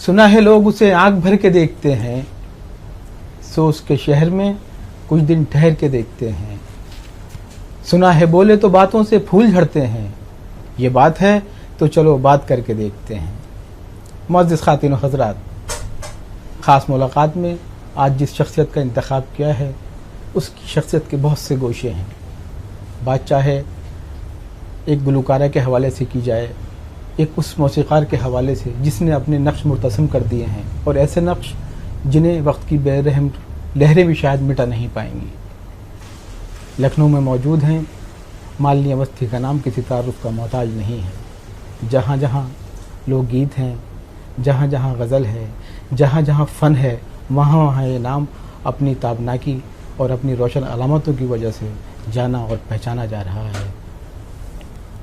सुना है लोग उसे आंख भर के देखते हैं, सो उसके शहर में कुछ दिन ठहर के देखते हैं। सुना है बोले तो बातों से फूल झड़ते हैं, ये बात है तो चलो बात करके देखते हैं। मुअज़्ज़िज़ ख़ातिन व हज़रात, ख़ास मुलाकात में आज जिस शख्सियत का इंतखाब किया है उसकी शख्सियत के बहुत से गोशे हैं। बात चाहे एक गुलकारा के हवाले से की जाए, एक उस मौसीक़ार के हवाले से जिसने अपने नक्श मुर्तसम कर दिए हैं और ऐसे नक्श जिन्हें वक्त की बेरहम लहरें भी शायद मिटा नहीं पाएंगी। लखनऊ में मौजूद हैं। मालिनी अवस्थी का नाम किसी तारुफ का मोहताज नहीं है। जहाँ जहाँ लोकगीत हैं, जहाँ जहाँ गज़ल है, जहाँ जहाँ फ़न है, वहाँ वहाँ ये नाम अपनी ताबनाकी और अपनी रोशन अलामतों की वजह से जाना और पहचाना जा रहा है।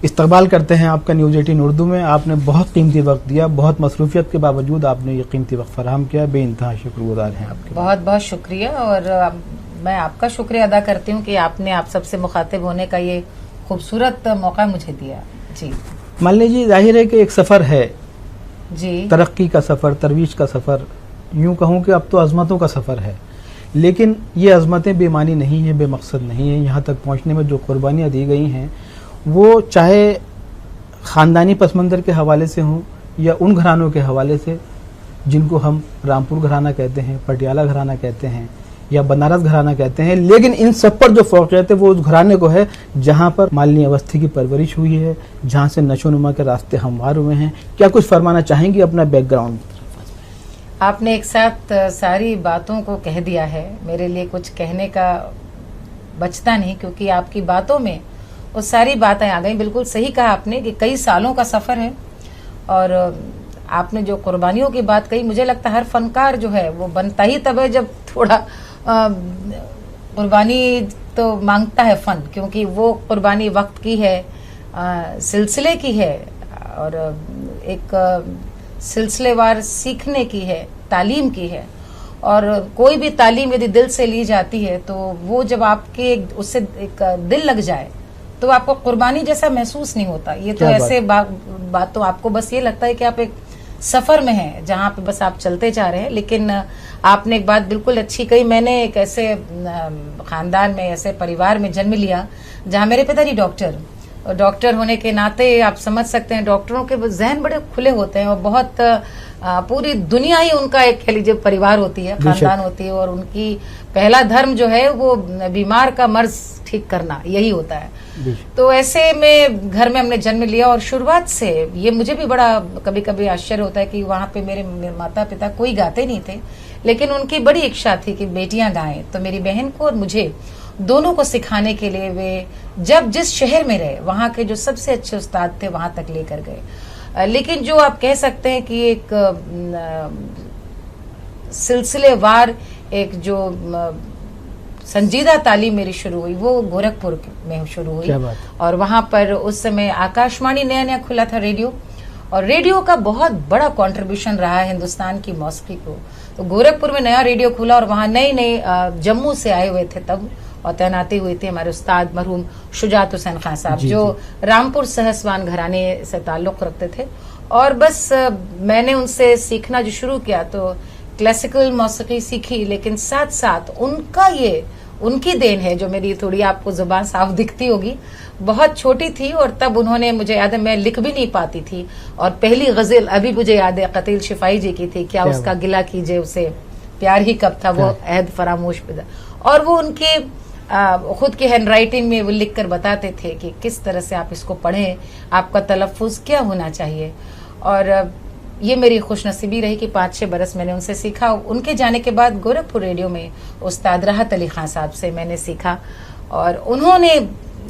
इस्तकबाल करते हैं आपका न्यूज़ 18 उर्दू में। आपने बहुत कीमती वक्त दिया, बहुत मसरूफियत के बावजूद आपने ये कीमती वक्त फराहम किया, बेइंतहा शुक्रगुजार हैं आपके। बहुत बहुत शुक्रिया। और मैं आपका शुक्रिया अदा करती हूँ कि आपने आप सबसे मुखातिब होने का ये खूबसूरत मौका मुझे दिया। जी मालिनी जी, जाहिर है कि एक सफ़र है जी, तरक्की का सफ़र, तरवीज का सफ़र, यूँ कहूँ कि अब तो अज़मतों का सफ़र है। लेकिन ये अज़मतें बेमानी नहीं हैं, बेमकसद नहीं हैं। यहाँ तक पहुँचने में जो कुर्बानियाँ दी गई हैं वो चाहे ख़ानदानी पस मंज़र के हवाले से हों या उन घरानों के हवाले से जिनको हम रामपुर घराना कहते हैं, पटियाला घराना कहते हैं या बनारस घराना कहते हैं। लेकिन इन सब पर जो फ़ौक़ियत है वो उस घराने को है जहाँ पर मालिनी अवस्थी की परवरिश हुई है, जहाँ से नशोनुमा के रास्ते हमवार हुए हैं। क्या कुछ फरमाना चाहेंगी अपना बैकग्राउंड? आपने एक साथ सारी बातों को कह दिया है। मेरे लिए कुछ कहने का बचता नहीं, क्योंकि आपकी बातों में वो सारी बातें आ गई। बिल्कुल सही कहा आपने कि कई सालों का सफ़र है। और आपने जो कुर्बानियों की बात कही, मुझे लगता है हर फनकार जो है वो बनता ही तब है जब थोड़ा कुर्बानी तो मांगता है फ़न, क्योंकि वो कुर्बानी वक्त की है, सिलसिले की है और एक सिलसिलेवार सीखने की है, तालीम की है। और कोई भी तालीम यदि दिल से ली जाती है तो वो जब आपके उससे एक दिल लग जाए तो आपको कुर्बानी जैसा महसूस नहीं होता। ये तो ऐसे बात तो आपको बस ये लगता है कि आप एक सफ़र में हैं जहाँ पे बस आप चलते जा रहे हैं। लेकिन आपने एक बात बिल्कुल अच्छी कही। मैंने एक ऐसे ख़ानदान में, ऐसे परिवार में जन्म लिया जहाँ मेरे पिताजी डॉक्टर होने के नाते आप समझ सकते हैं डॉक्टरों के जहन बड़े खुले होते हैं और बहुत पूरी दुनिया ही उनका एक कह लीजिए परिवार होती है, खानदान होती है। और उनकी पहला धर्म जो है वो बीमार का मर्ज ठीक करना, यही होता है। तो ऐसे में घर में हमने जन्म लिया और शुरुआत से ये मुझे भी बड़ा कभी कभी आश्चर्य होता है कि वहाँ पे मेरे माता पिता कोई गाते नहीं थे, लेकिन उनकी बड़ी इच्छा थी कि बेटियां गाएं। तो मेरी बहन को और मुझे दोनों को सिखाने के लिए वे जब जिस शहर में रहे वहाँ के जो सबसे अच्छे उस्ताद थे वहाँ तक लेकर गए। लेकिन जो आप कह सकते हैं कि एक सिलसिलेवार एक जो संजीदा तालीम मेरी शुरू हुई वो गोरखपुर में शुरू हुई। और वहाँ पर उस समय आकाशवाणी नया नया खुला था, रेडियो, और रेडियो का बहुत बड़ा कंट्रीब्यूशन रहा है हिंदुस्तान की मौसीकी को। तो गोरखपुर में नया रेडियो खुला और वहाँ नए नए जम्मू से आए हुए थे तब और तैनाती हुई थी हमारे उस्ताद मरहूम शुजात हुसैन खान साहब, जो रामपुर सहसवान घराने से ताल्लुक़ रखते थे। और बस मैंने उनसे सीखना जो शुरू किया तो क्लासिकल मौसीकी सीखी, लेकिन साथ साथ उनका ये उनकी देन है जो मेरी थोड़ी आपको जुबान साफ दिखती होगी। बहुत छोटी थी और तब उन्होंने, मुझे याद है मैं लिख भी नहीं पाती थी, और पहली गज़ल अभी मुझे याद है कतील शिफाई जी की थी, क्या उसका गिला कीजिए उसे प्यार ही कब था वो अहद फरामोश पे। और वो उनके खुद की हैंड राइटिंग में वो लिख कर बताते थे कि किस तरह से आप इसको पढ़ें, आपका तलफ़ुज़ क्या होना चाहिए। और ये मेरी खुशनसीबी रही कि 5-6 बरस मैंने उनसे सीखा। उनके जाने के बाद गोरखपुर रेडियो में उस्ताद राहत अली खान साहब से मैंने सीखा, और उन्होंने,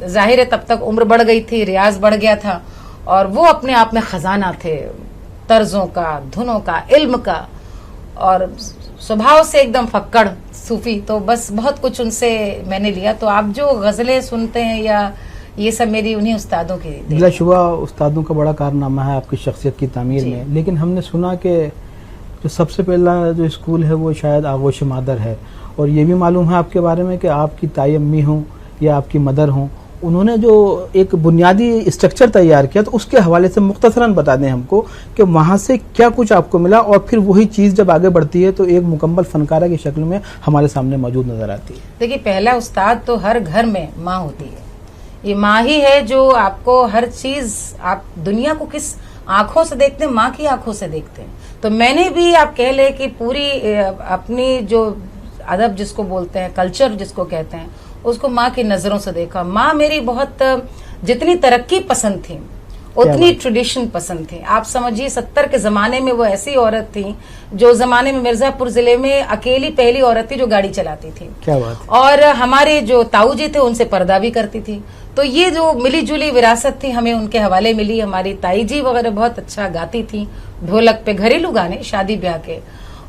जाहिर है तब तक उम्र बढ़ गई थी, रियाज बढ़ गया था, और वो अपने आप में ख़जाना थे तर्जों का, धुनों का, इल्म का, और स्वभाव से एकदम फक्कड़ सूफी। तो बस बहुत कुछ उनसे मैंने लिया। तो आप जो गज़लें सुनते हैं या ये सब मेरी उन्हीं उस्तादों की। बिलाशुबा उस्तादों का बड़ा कारनामा है आपकी शख्सियत की तामीर में। लेकिन हमने सुना कि जो सबसे पहला जो स्कूल है वो शायद आगोश मादर है, और ये भी मालूम है आपके बारे में कि आपकी ताई अम्मी हों या आपकी मदर हों, उन्होंने जो एक बुनियादी स्ट्रक्चर तैयार किया, तो उसके हवाले से मुख्तसरन बता दें हमको कि वहाँ से क्या कुछ आपको मिला, और फिर वही चीज़ जब आगे बढ़ती है तो एक मुकम्मल फनकारा की शक्ल में हमारे सामने मौजूद नज़र आती है। देखिए, पहला उस्ताद तो हर घर में माँ होती है। ये माँ ही है जो आपको हर चीज़, आप दुनिया को किस आंखों से देखते हैं, माँ की आंखों से देखते हैं। तो मैंने भी आप कह ले कि पूरी अपनी जो अदब जिसको बोलते हैं, कल्चर जिसको कहते हैं, उसको माँ की नजरों से देखा। माँ मेरी बहुत, जितनी तरक्की पसंद थी उतनी ट्रेडिशन पसंद थी। आप समझिए 70 के जमाने में वो ऐसी औरत थी जो जमाने में मिर्जापुर जिले में अकेली पहली औरत थी जो गाड़ी चलाती थी। क्या बात। और हमारे जो ताऊ जी थे उनसे पर्दा भी करती थी। तो ये जो मिली जुली विरासत थी हमें उनके हवाले मिली। हमारी ताई जी वगैरह बहुत अच्छा गाती थी, ढोलक पे घरेलू गाने शादी ब्याह के।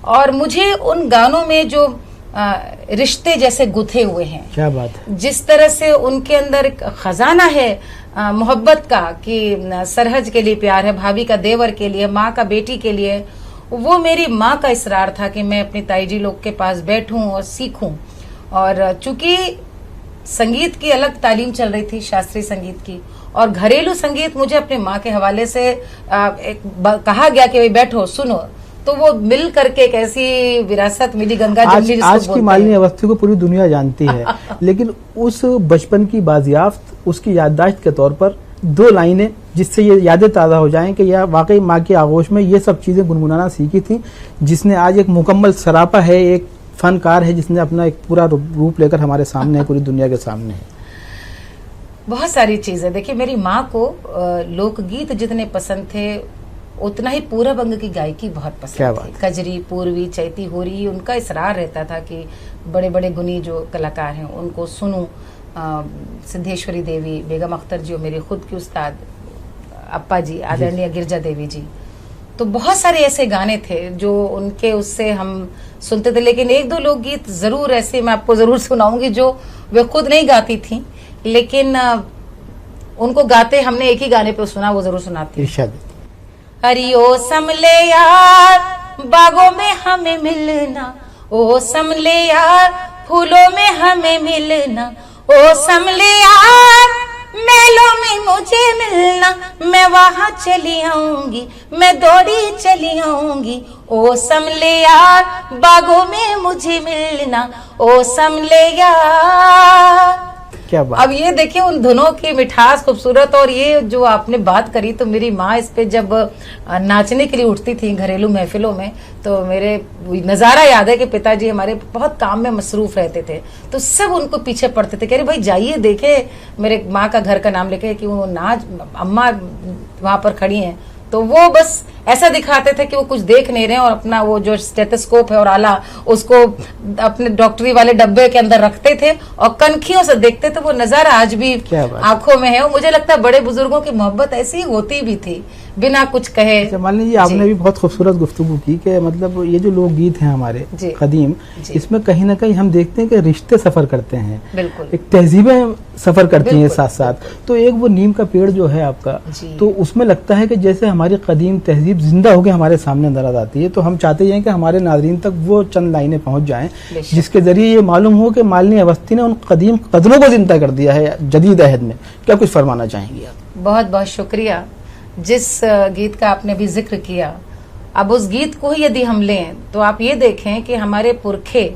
और मुझे उन गानों में जो रिश्ते जैसे गुथे हुए हैं, क्या बात है, जिस तरह से उनके अंदर एक खजाना है मोहब्बत का, कि सरहज के लिए प्यार है, भाभी का देवर के लिए, माँ का बेटी के लिए, वो मेरी माँ का इसरार था कि मैं अपनी ताई जी लोग के पास बैठूं और सीखूं। और चूंकि संगीत की अलग तालीम चल रही थी, शास्त्रीय संगीत की, और घरेलू संगीत मुझे अपनी माँ के हवाले से कहा गया कि भाई बैठो सुनो, तो वो मिल करके एक ऐसी विरासत मिली, गंगा जमनी जिसको आज की मालिनी अवस्थी को पूरी दुनिया जानती है। लेकिन उस बचपन की बाजियाफ्त, उसकी याददाश्त के तौर पर 2 लाइनें जिससे ये यादें ताज़ा हो जाएं कि यह वाकई माँ की आगोश में ये सब चीज़ें गुनगुनाना सीखी थी, जिसने आज एक मुकम्मल सरापा है, एक फनकार है, जिसने अपना एक पूरा रूप लेकर हमारे सामने है, पूरी दुनिया के सामने है। बहुत सारी चीजें। देखिए, मेरी माँ को लोकगीत जितने पसंद थे उतना ही पूरब अंग की गायकी बहुत पसंद थी। कजरी, पूर्वी, चैती, होरी, उनका इसरार रहता था कि बड़े बड़े गुनी जो कलाकार हैं उनको सुनूं। सिद्धेश्वरी देवी, बेगम अख्तर जी, मेरे खुद की उस्ताद अप्पा जी, आदरणीय गिरजा देवी जी, तो बहुत सारे ऐसे गाने थे जो उनके उससे हम सुनते थे। लेकिन 1-2 लोकगीत जरूर ऐसे मैं आपको जरूर सुनाऊंगी जो वे खुद नहीं गाती थी, लेकिन उनको गाते हमने एक ही गाने पे सुना, वो जरूर सुनाती। हरी ओ समले यार बागों में हमें मिलना, ओ समले यार फूलों में हमें मिलना, ओ समले यार मेलों में मुझे मिलना, मैं वहां चली आऊंगी, मैं दौड़ी चली आऊंगी, ओ समले यार बागों में मुझे मिलना, ओ समले यार। क्या बात। अब ये देखिए उन धुनों की मिठास, खूबसूरत। और ये जो आपने बात करी, तो मेरी माँ इस पे जब नाचने के लिए उठती थी घरेलू महफिलों में, तो मेरे नजारा याद है कि पिताजी हमारे बहुत काम में मसरूफ रहते थे, तो सब उनको पीछे पड़ते थे, कह रहे भाई जाइए देखे, मेरे माँ का घर का नाम लेके कि वो नाच, अम्मा वहां पर खड़ी हैं, तो वो बस ऐसा दिखाते थे कि वो कुछ देख नहीं रहे, और अपना वो जो स्टेथोस्कोप है और आला उसको अपने डॉक्टरी वाले डब्बे के अंदर रखते थे और कनखियों से देखते थे। वो नजारा आज भी आंखों में है। मुझे लगता है बड़े बुजुर्गों की मोहब्बत ऐसी होती भी थी, बिना कुछ कहे। मान लीजिए आपने भी बहुत खूबसूरत गुफ्तगू की कि मतलब ये जो लोकगीत हैं हमारे कदीम, इसमें कहीं ना कहीं हम देखते हैं कि रिश्ते सफर करते हैं, बिल्कुल एक तहजीबें सफर करती हैं साथ साथ। तो एक वो नीम का पेड़ जो है आपका, तो उसमें लगता है कि जैसे हमारी कदीम तहजीब जिंदा होकर हमारे सामने नजर आती है। तो हम चाहते हैं कि हमारे नाज़रीन तक वो चंद लाइनें पहुंच जाएं जिसके जरिए ये मालूम हो कि मालिनी अवस्थी ने उन कदीम कदरों को जिंदा कर दिया है जदीद अहद में। क्या कुछ फरमाना चाहेंगी आप? बहुत बहुत शुक्रिया। जिस गीत का आपने भी जिक्र किया, अब उस गीत को ही यदि हम लें तो आप ये देखें कि हमारे पुरखे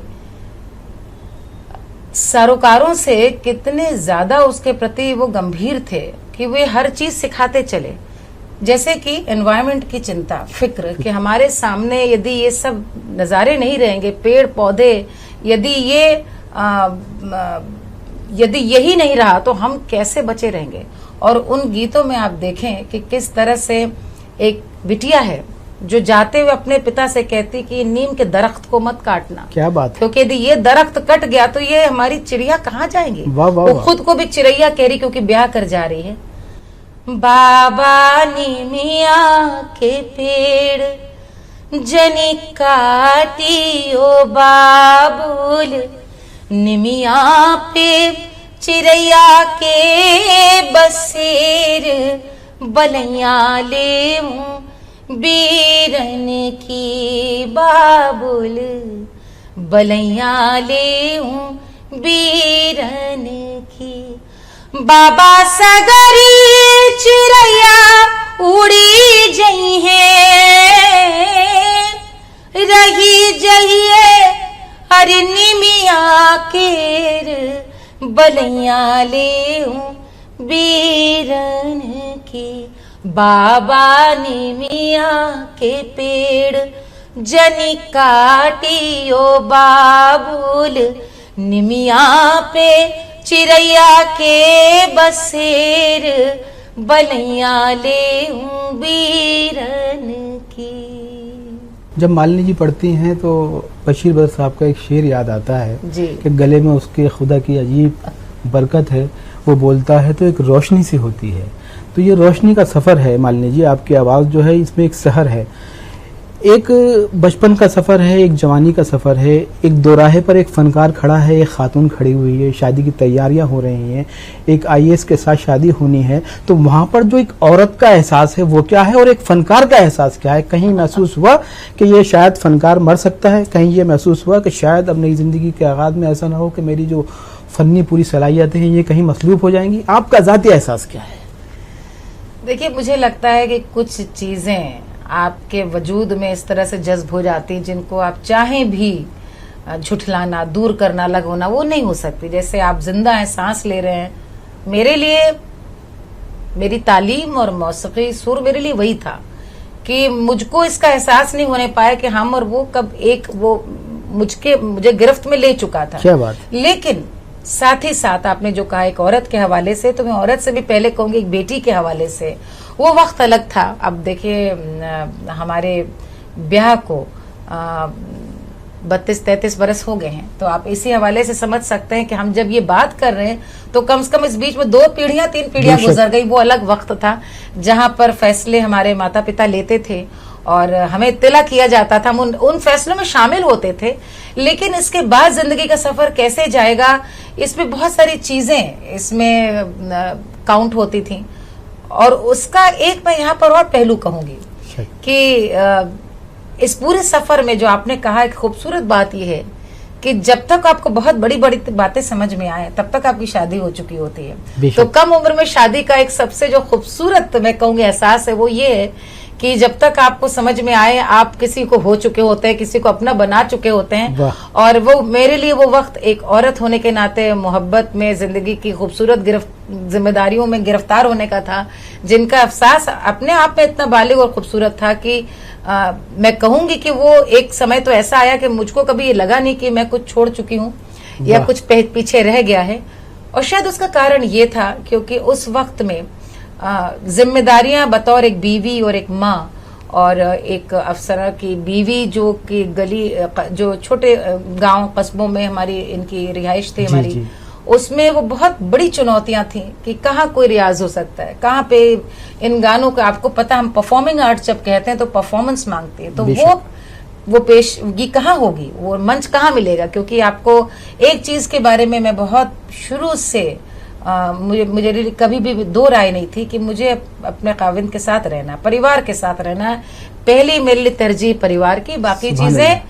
सरोकारों से कितने ज्यादा उसके प्रति वो गंभीर थे कि वे हर चीज सिखाते चले। जैसे कि एनवायरनमेंट की चिंता, फिक्र कि हमारे सामने यदि ये सब नज़ारे नहीं रहेंगे, पेड़ पौधे, यदि यही नहीं रहा तो हम कैसे बचे रहेंगे। और उन गीतों में आप देखें कि किस तरह से एक बिटिया है जो जाते हुए अपने पिता से कहती कि नीम के दरख्त को मत काटना। क्या बात, क्योंकि यदि ये दरख्त कट गया तो ये हमारी चिड़िया कहाँ जाएंगी। वो खुद को भी चिड़ैया कह रही क्योंकि ब्याह कर जा रही है। बाबा नीमिया के पेड़ जनी काटियो बाबुल, निमिया पे चिड़ैया के बसेर, बलैया ले बीरन की बाबुल, बलैया ले बीरन की। बाबा सगरी चिड़ैया उड़ी जई है, रही जइए हरि निमिया केर बलैया ले बीरन की। बाबा निमिया के पेड़ जनी काटियो बाबुल, निमिया पे चिड़ैया के बसेर बलैया ले बीरन की। जब मालिनी जी पढ़ती हैं तो बशीर बदर साहब का एक शेर याद आता है जी। कि गले में उसके खुदा की अजीब बरकत है, वो बोलता है तो एक रोशनी सी होती है। तो ये रोशनी का सफ़र है मालिनी जी, आपकी आवाज़ जो है इसमें एक सहर है, एक बचपन का सफ़र है, एक जवानी का सफ़र है, एक दोराहे पर एक फ़नकार खड़ा है, एक खातून खड़ी हुई है, शादी की तैयारियां हो रही हैं, एक आईएएस के साथ शादी होनी है, तो वहाँ पर जो एक औरत का एहसास है वो क्या है और एक फ़नकार का एहसास क्या है? कहीं महसूस हुआ कि ये शायद फ़नकार मर सकता है, कहीं ये महसूस हुआ कि शायद अब नई ज़िंदगी के आगाज़ में ऐसा ना हो कि मेरी जो फ़नी पूरी सलाहियतें हैं ये कहीं मसलूब हो जाएंगी? आपका ज़ाती एहसास क्या है? देखिए, मुझे लगता है कि कुछ चीज़ें आपके वजूद में इस तरह से जज्ब हो जाती जिनको आप चाहें भी झुठलाना, दूर करना, अलग होना, वो नहीं हो सकती। जैसे आप जिंदा हैं, सांस ले रहे हैं। मेरे लिए मेरी तालीम और मौसीकी सुर मेरे लिए वही था कि मुझको इसका एहसास नहीं होने पाया कि हम और वो कब एक वो मुझे गिरफ्त में ले चुका था। क्या बात। लेकिन साथ ही साथ आपने जो कहा एक औरत के हवाले से, तो मैं औरत से भी पहले कहूंगी एक बेटी के हवाले से। वो वक्त अलग था। अब देखिए, हमारे ब्याह को 32-33 बरस हो गए हैं, तो आप इसी हवाले से समझ सकते हैं कि हम जब ये बात कर रहे हैं तो कम से कम इस बीच में 2 पीढ़ियां 3 पीढ़ियां गुजर गई। वो अलग वक्त था जहां पर फैसले हमारे माता पिता लेते थे और हमें इत्तला किया जाता था, हम उन फैसलों में शामिल होते थे। लेकिन इसके बाद जिंदगी का सफर कैसे जाएगा, इसमें बहुत सारी चीजें इसमें काउंट होती थी। और उसका एक मैं यहाँ पर और पहलू कहूंगी कि इस पूरे सफर में जो आपने कहा, एक खूबसूरत बात यह है कि जब तक आपको बहुत बड़ी बड़ी बातें समझ में आए तब तक आपकी शादी हो चुकी होती है। तो कम उम्र में शादी का एक सबसे जो खूबसूरत मैं कहूंगी एहसास है वो ये है कि जब तक आपको समझ में आए आप किसी को हो चुके होते हैं, किसी को अपना बना चुके होते हैं। और वो मेरे लिए वो वक्त एक औरत होने के नाते मोहब्बत में, जिंदगी की खूबसूरत जिम्मेदारियों में गिरफ्तार होने का था, जिनका एहसास अपने आप में इतना बालिग और खूबसूरत था कि मैं कहूंगी कि वो एक समय तो ऐसा आया कि मुझको कभी ये लगा नहीं कि मैं कुछ छोड़ चुकी हूँ या कुछ पीछे रह गया है। और शायद उसका कारण ये था क्योंकि उस वक्त में जिम्मेदारियां बतौर एक बीवी और एक माँ और एक अफसरा की बीवी, जो कि गली जो छोटे गांव कस्बों में हमारी इनकी रिहाइश थी हमारी, उसमें वो बहुत बड़ी चुनौतियां थी कि कहाँ कोई रियाज हो सकता है, कहाँ पे इन गानों का, आपको पता हम परफॉर्मिंग आर्ट जब कहते हैं तो परफॉर्मेंस मांगती है, तो वो पेशगी कहाँ होगी, वो मंच कहाँ मिलेगा। क्योंकि आपको एक चीज के बारे में मैं बहुत शुरू से मुझे कभी भी दो राय नहीं थी कि मुझे अपने खाविंद के साथ रहना, परिवार के साथ रहना। पहली मेरे लिए तरजीह परिवार की, बाकी चीजें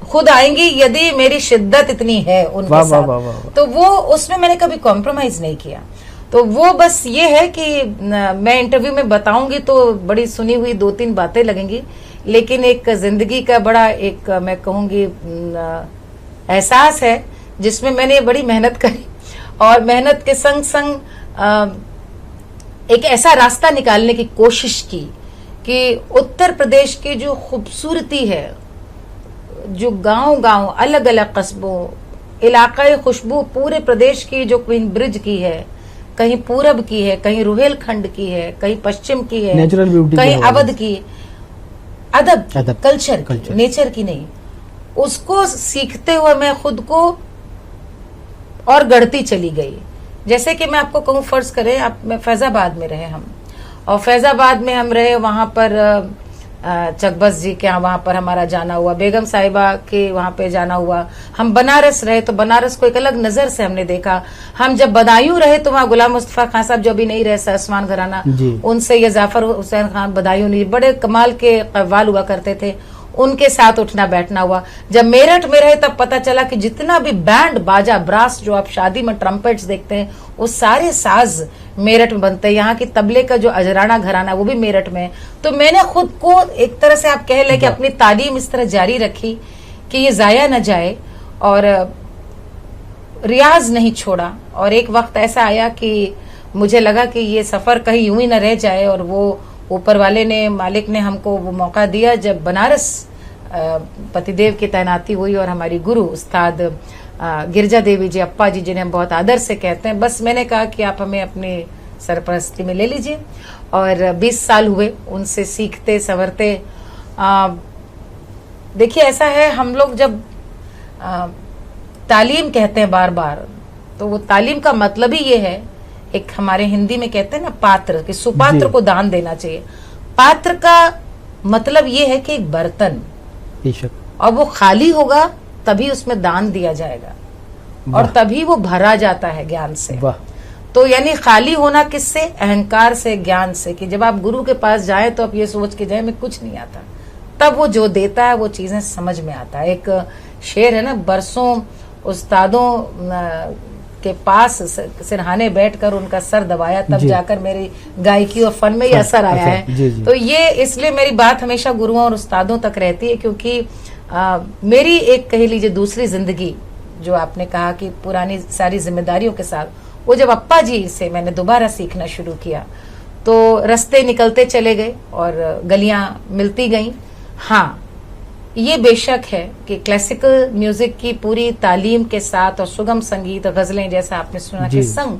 खुद आएंगी यदि मेरी शिद्दत इतनी है उनके साथ। तो वो उसमें मैंने कभी कॉम्प्रोमाइज नहीं किया। तो वो बस ये है कि मैं इंटरव्यू में बताऊंगी तो बड़ी सुनी हुई 2-3 बातें लगेंगी, लेकिन एक जिंदगी का बड़ा एक मैं कहूंगी एहसास है जिसमें मैंने बड़ी मेहनत करी और मेहनत के संग संग एक ऐसा रास्ता निकालने की कोशिश की कि उत्तर प्रदेश की जो खूबसूरती है, जो गांव-गांव अलग अलग कस्बों, इलाकाई खुशबू पूरे प्रदेश की, जो क्वीन ब्रिज की है, कहीं पूरब की है, कहीं रुहेलखंड की है, कहीं पश्चिम की है, नेचुरल ब्यूटी, कहीं अवध की, अदब कल्चर, नेचर की नहीं, उसको सीखते हुए मैं खुद को और गढ़ती चली गई। जैसे कि मैं आपको कहूँ, फर्ज करें आप, मैं फैजाबाद में रहे हम, और फैजाबाद में हम रहे, वहां पर चकबस जी के यहाँ वहां पर हमारा जाना हुआ, बेगम साहिबा के वहां पे जाना हुआ। हम बनारस रहे तो बनारस को एक अलग नजर से हमने देखा। हम जब बदायूं रहे तो वहाँ गुलाम मुस्तफा खान साहब जो अभी नहीं रहे, सस्मान घराना, उनसे ये जाफर हुसैन खान बदायूं नहीं, बड़े कमाल के कव्वाल हुआ करते थे, उनके साथ उठना बैठना हुआ। जब मेरठ में रहे तब पता चला कि जितना भी बैंड बाजा ब्रास जो आप शादी में ट्रम्पेट्स देखते हैं वो सारे साज मेरठ में बनते हैं। यहाँ की तबले का जो अजराना घराना वो भी मेरठ में है। तो मैंने खुद को एक तरह से आप कह लें कि अपनी तालीम इस तरह जारी रखी कि ये जाया न जाए, और रियाज नहीं छोड़ा। और एक वक्त ऐसा आया कि मुझे लगा कि ये सफर कहीं यूं ही न रह जाए, और वो ऊपर वाले ने, मालिक ने हमको वो मौका दिया जब बनारस पतिदेव की तैनाती हुई, और हमारी गुरु उस्ताद गिरजा देवी जी, अप्पा जी, जिन्हें हम बहुत आदर से कहते हैं, बस मैंने कहा कि आप हमें अपनी सरपरस्ती में ले लीजिए। और 20 साल हुए उनसे सीखते संवरते। देखिए ऐसा है, हम लोग जब तालीम कहते हैं बार बार, तो वो तालीम का मतलब ही ये है, एक हमारे हिंदी में कहते हैं ना पात्र, कि सुपात्र को दान देना चाहिए। पात्र का मतलब ये है कि एक बर्तन, और वो खाली होगा तभी उसमें दान दिया जाएगा, और तभी वो भरा जाता है ज्ञान से। तो यानी खाली होना किससे? अहंकार से, ज्ञान से, कि जब आप गुरु के पास जाए तो आप ये सोच के जाए मैं कुछ नहीं आता, तब वो जो देता है वो चीजें समझ में आता है। एक शेर है ना, बरसों उस्तादों के पास सिरहाने बैठकर उनका सर दबाया, तब जाकर मेरी गायकी और फन में ये असर आया है। तो ये इसलिए मेरी बात हमेशा गुरुओं और उस्तादों तक रहती है, क्योंकि मेरी एक कह लीजिए दूसरी जिंदगी, जो आपने कहा कि पुरानी सारी जिम्मेदारियों के साथ, वो जब अप्पा जी से मैंने दोबारा सीखना शुरू किया तो रास्ते निकलते चले गए और गलियां मिलती गईं। हाँ, ये बेशक है कि क्लासिकल म्यूजिक की पूरी तालीम के साथ और सुगम संगीत और गजलें, जैसा आपने सुना कि संग,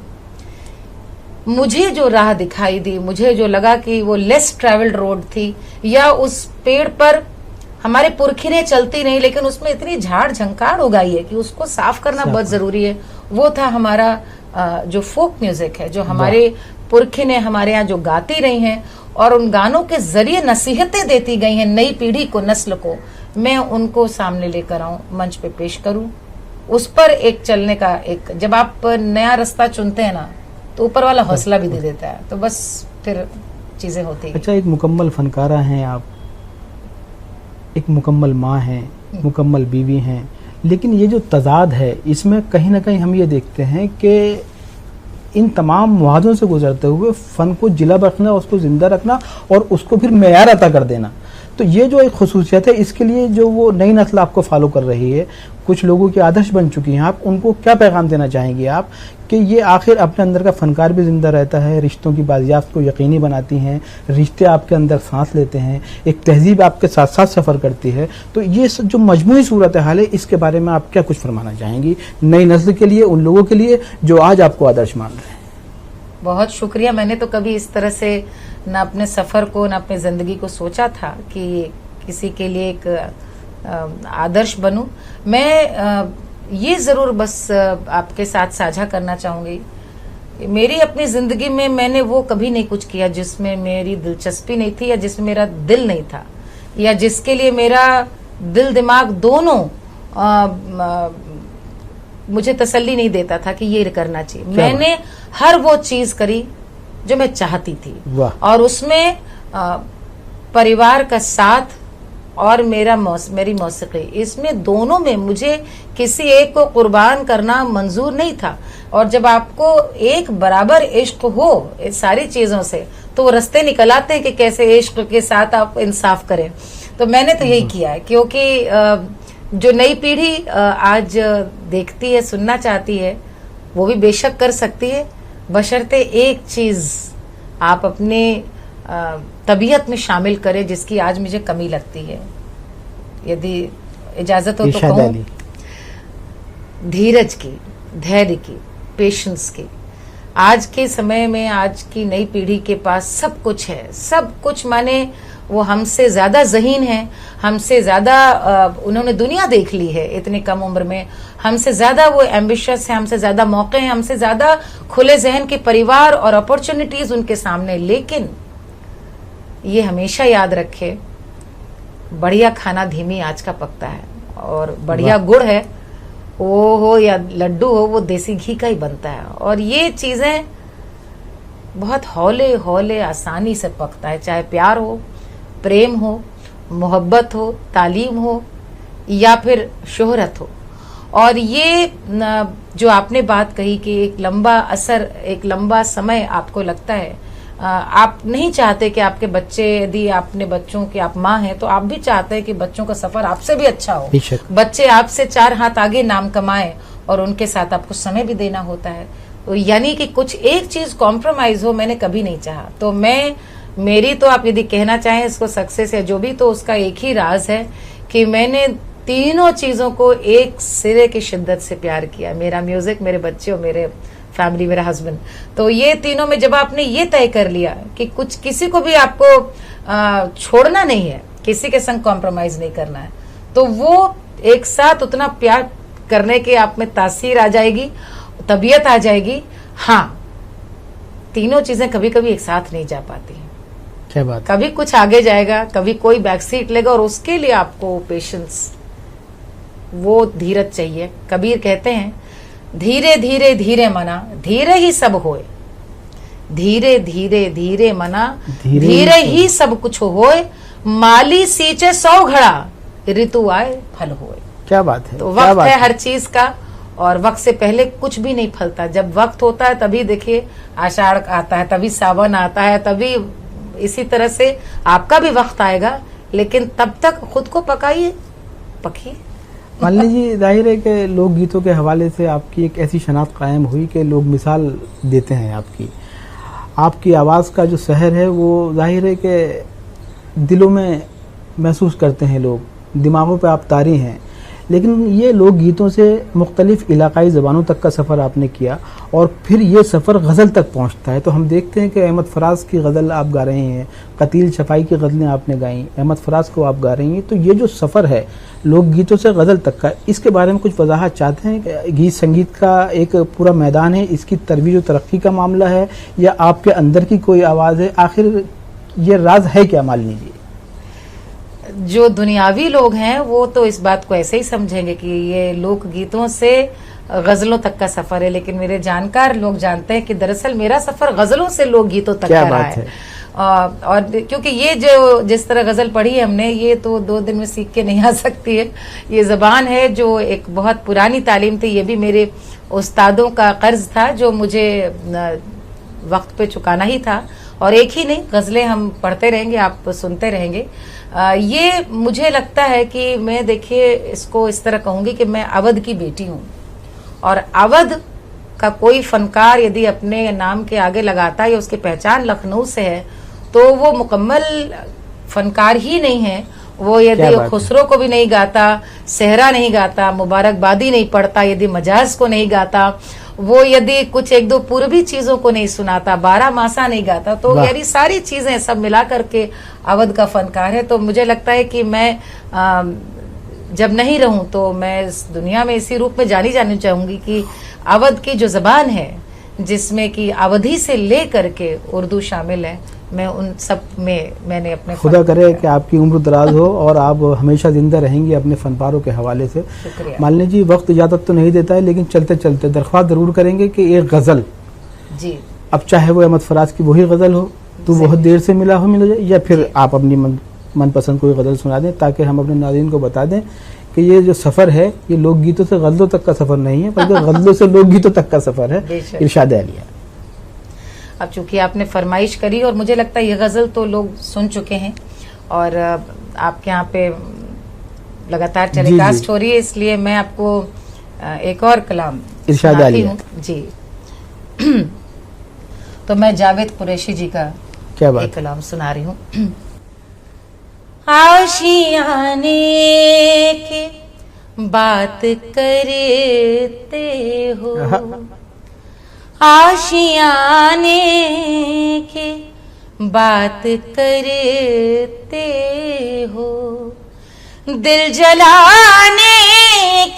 मुझे जो राह दिखाई दी, मुझे जो लगा कि वो लेस ट्रैवल्ड रोड थी, या उस पेड़ पर हमारे पुरखिने चलती नहीं लेकिन उसमें इतनी झाड़ झंकार उगाई है कि उसको साफ करना बहुत जरूरी है, वो था हमारा जो फोक म्यूजिक है, जो हमारे पुरखिने हमारे यहाँ जो गाती रही हैं, और उन गानों के जरिए नसीहतें देती गई हैं नई पीढ़ी को, नस्ल को। मैं उनको सामने लेकर आऊं, मंच पे पेश करूं, उस पर एक चलने का, एक जब आप नया रास्ता चुनते हैं ना, तो ऊपर वाला हौसला भी दे देता है, तो बस फिर चीजें होती हैं। अच्छा, एक मुकम्मल फनकारा हैं आप, एक मुकम्मल माँ हैं, मुकम्मल बीवी हैं, लेकिन ये जो तजाद है इसमें कहीं ना कहीं हम ये देखते हैं कि इन तमाम मुहाजों से गुजरते हुए फ़न को जिला रखना, उसको ज़िंदा रखना और उसको फिर मेयार अता कर देना, तो ये जो एक खसूसियत है, इसके लिए जो वो नई नस्ल आपको फॉलो कर रही है, कुछ लोगों के आदर्श बन चुकी हैं, आप उनको क्या पैगाम देना चाहेंगे आप, कि ये आखिर अपने अंदर का फनकार भी ज़िंदा रहता है, रिश्तों की बाजियाफ्त को यकीनी बनाती हैं, रिश्ते आपके अंदर सांस लेते हैं, एक तहजीब आपके साथ साथ सफ़र करती है, तो ये जो मजमूई सूरत हाल है, इसके बारे में आप क्या कुछ फरमाना चाहेंगी नई नस्ल के लिए, उन लोगों के लिए जो आज आपको आदर्श मान रहे हैं? बहुत शुक्रिया। मैंने तो कभी इस तरह से न अपने सफ़र को, न अपनी ज़िंदगी को सोचा था कि किसी के लिए एक आदर्श बनूं। मैं ये ज़रूर बस आपके साथ साझा करना चाहूँगी, मेरी अपनी ज़िंदगी में मैंने वो कभी नहीं कुछ किया जिसमें मेरी दिलचस्पी नहीं थी, या जिसमें मेरा दिल नहीं था, या जिसके लिए मेरा दिल दिमाग दोनों मुझे तसल्ली नहीं देता था कि ये करना चाहिए। मैंने हर वो चीज करी जो मैं चाहती थी, और उसमें परिवार का साथ और मेरी मौसीकी, इसमें दोनों में मुझे किसी एक को कुर्बान करना मंजूर नहीं था। और जब आपको एक बराबर इश्क हो इस सारी चीजों से, तो वो रास्ते निकल आते हैं कि कैसे इश्क के साथ आप इंसाफ करें। तो मैंने तो यही किया है, क्योंकि जो नई पीढ़ी आज देखती है, सुनना चाहती है, वो भी बेशक कर सकती है, बशर्ते एक चीज आप अपने तबीयत में शामिल करें जिसकी आज मुझे कमी लगती है, यदि इजाजत हो तो कहूं, धीरज की, धैर्य की, पेशेंस की। आज के समय में आज की नई पीढ़ी के पास सब कुछ है, सब कुछ, माने वो हमसे ज्यादा ज़हीन है, हमसे ज्यादा उन्होंने दुनिया देख ली है इतनी कम उम्र में, हमसे ज्यादा वो एम्बिशियस है, हमसे ज्यादा मौके हैं, हमसे ज्यादा खुले जहन के परिवार और अपॉर्चुनिटीज उनके सामने। लेकिन ये हमेशा याद रखे, बढ़िया खाना धीमी आंच का पकता है, और बढ़िया गुड़ है वो हो या लड्डू हो, वो देसी घी का ही बनता है। और ये चीजें बहुत हौले हौले आसानी से पकता है, चाहे प्यार हो, प्रेम हो, मोहब्बत हो, तालीम हो या फिर शोहरत हो। और ये जो आपने बात कही कि एक लंबा असर, एक लंबा समय आपको लगता है, आप नहीं चाहते कि आपके बच्चे, यदि आपने बच्चों की आप माँ हैं तो आप भी चाहते हैं कि बच्चों का सफर आपसे भी अच्छा हो, बच्चे आपसे 4 हाथ आगे नाम कमाए और उनके साथ आपको समय भी देना होता है। तो यानी कि कुछ एक चीज कॉम्प्रोमाइज हो, मैंने कभी नहीं चाहा। तो मेरी तो आप यदि कहना चाहें इसको सक्सेस या जो भी, तो उसका एक ही राज है कि मैंने तीनों चीजों को एक सिरे की शिद्दत से प्यार किया, मेरा म्यूजिक, मेरे बच्चे और मेरे फैमिली, मेरा हस्बैंड। तो ये तीनों में जब आपने ये तय कर लिया कि कुछ किसी को भी आपको छोड़ना नहीं है, किसी के संग कॉम्प्रोमाइज नहीं करना है, तो वो एक साथ उतना प्यार करने के आप में तासीर आ जाएगी, तबीयत आ जाएगी। हाँ, तीनों चीजें कभी कभी एक साथ नहीं जा पाती हैं। क्या बात, कभी कुछ आगे जाएगा, कभी कोई बैक सीट लेगा, और उसके लिए आपको पेशेंस, वो धीरज चाहिए। कबीर कहते हैं, धीरे धीरे धीरे मना, धीरे ही सब होए, धीरे धीरे धीरे मना, धीरे ही सब कुछ होए, माली सींचे 100 घड़ा, ऋतु आए फल होए। क्या बात है। तो वक्त है हर चीज का, और वक्त से पहले कुछ भी नहीं फलता। जब वक्त होता है तभी देखिए आषाढ़ आता है, तभी सावन आता है, तभी इसी तरह से आपका भी वक्त आएगा, लेकिन तब तक खुद को पकाइए, पकिए। मान लीजिए, जाहिर है कि लोकगीतों के हवाले से आपकी एक ऐसी शनाख्त कायम हुई कि लोग मिसाल देते हैं आपकी आवाज़ का जो सहर है वो जाहिर है कि दिलों में महसूस करते हैं लोग, दिमागों पे आप तारी हैं। लेकिन ये लोकगीतों से मुख्तलिफ इलाकाई ज़बानों तक का सफ़र आपने किया और फिर ये सफ़र गज़ल तक पहुंचता है। तो हम देखते हैं कि अहमद फराज की गज़ल आप गा रहे हैं, कतील शफ़ाई की गज़लें आपने गाई, अहमद फराज को आप गा रही हैं। तो ये जो सफ़र है लोकगीतों से गज़ल तक का, इसके बारे में कुछ वजाहत चाहते हैं? गीत संगीत का एक पूरा मैदान है, इसकी तरवीज और तरक्की का मामला है या आपके अंदर की कोई आवाज़ है? आखिर ये राज है क्या? मान लीजिए, जो दुनियावी लोग हैं वो तो इस बात को ऐसे ही समझेंगे कि ये लोकगीतों से गजलों तक का सफर है, लेकिन मेरे जानकार लोग जानते हैं कि दरअसल मेरा सफर गजलों से लोकगीतों तक का रहा है। और क्योंकि ये जो जिस तरह गजल पढ़ी है हमने, ये तो 2 दिन में सीख के नहीं आ सकती है। ये जबान है जो एक बहुत पुरानी तालीम थी, ये भी मेरे उस्तादों का कर्ज था जो मुझे वक्त पे चुकाना ही था। और एक ही नहीं, गजलें हम पढ़ते रहेंगे, आप सुनते रहेंगे। ये मुझे लगता है कि मैं, देखिए, इसको इस तरह कहूंगी कि मैं अवध की बेटी हूँ, और अवध का कोई फनकार यदि अपने नाम के आगे लगाता है या उसकी पहचान लखनऊ से है तो वो मुकम्मल फनकार ही नहीं है। वो यदि खुसरो को भी नहीं गाता, सेहरा नहीं गाता, मुबारकबादी नहीं पढ़ता, यदि मजाज को नहीं गाता, वो यदि कुछ 1-2 पूर्वी चीजों को नहीं सुनाता, 12 मासा नहीं गाता, तो यानी सारी चीजें सब मिला करके अवध का फनकार है। तो मुझे लगता है कि मैं जब नहीं रहूं तो मैं इस दुनिया में इसी रूप में जानी चाहूंगी कि अवध की जो जबान है, जिसमें कि अवधी से ले करके उर्दू शामिल है, मैं उन सब में मैंने अपने, खुदा करे कि आपकी उम्र दराज हो और आप हमेशा जिंदा रहेंगी अपने फनपारों के हवाले से। मान लीजिए, वक्त इजाजत तो नहीं देता है, लेकिन चलते चलते दरख्वास्त जरूर करेंगे कि एक गजल जी, अब चाहे वो अहमद फराज की वही गजल हो तो बहुत देर से मिल जाए, या फिर आप अपनी मनपसंद कोई गजल सुना दें, ताकि हम अपने नाज़रीन को बता दें कि ये जो सफर है ये लोकगीतों से गजलों तक का सफर नहीं है, बल्कि गजलों से लोकगीतों तक का सफर है। इरशाद आलिया। अब चूंकि आपने फरमाइश करी और मुझे लगता है ये गजल तो लोग सुन चुके हैं और आपके यहाँ पे लगातार टेलीकास्ट हो रही है, इसलिए मैं आपको एक और कलाम इरशाद आलिया जी। तो मैं जावेद कुरैशी जी का एक कलाम सुना रही हूँ। आशियाने की बात करते हो, आशियाने की बात करते हो, दिल जलाने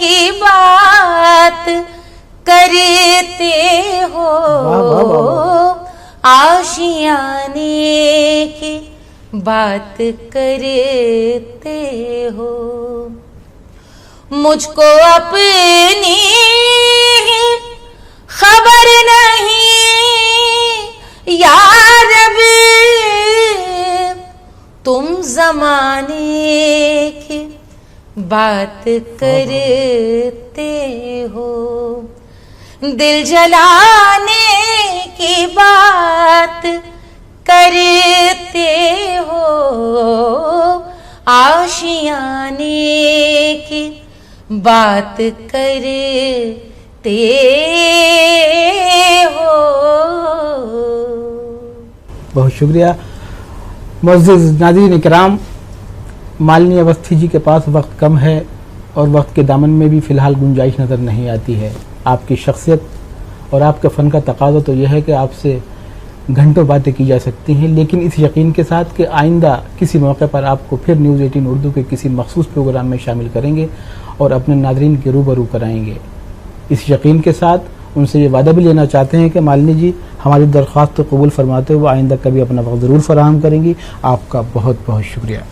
की बात करते हो, आशियाने की बात करते हो, मुझको अपनी खबर नहीं या रब, तुम जमाने की बात करते हो, दिल जलाने की बात करते हो, आशियाने की बात करते हो। बहुत शुक्रिया। मुअज़्ज़िज़ नाज़रीन इकराम, मालिनी अवस्थी जी के पास वक्त कम है और वक्त के दामन में भी फ़िलहाल गुंजाइश नज़र नहीं आती है। आपकी शख्सियत और आपके फ़न का तकाज़ा तो यह है कि आपसे घंटों बातें की जा सकती हैं, लेकिन इस यकीन के साथ कि आइंदा किसी मौके पर आपको फिर न्यूज़ 18 उर्दू के किसी मखसूस प्रोग्राम में शामिल करेंगे और अपने नाज़रीन के रूबरू कराएंगे। इस यकीन के साथ उनसे ये वादा भी लेना चाहते हैं कि मालिनी जी हमारी दरख्वास्त को कबूल फरमाते हुए आइंदा कभी अपना वक्त ज़रूर फराहम करेंगी। आपका बहुत बहुत शुक्रिया।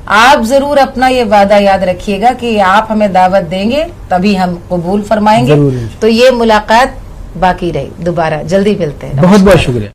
आप जरूर अपना ये वादा याद रखिएगा कि आप हमें दावत देंगे तभी हम कबूल फरमाएंगे। तो ये मुलाकात बाकी रही, दोबारा जल्दी मिलते हैं। बहुत बहुत शुक्रिया।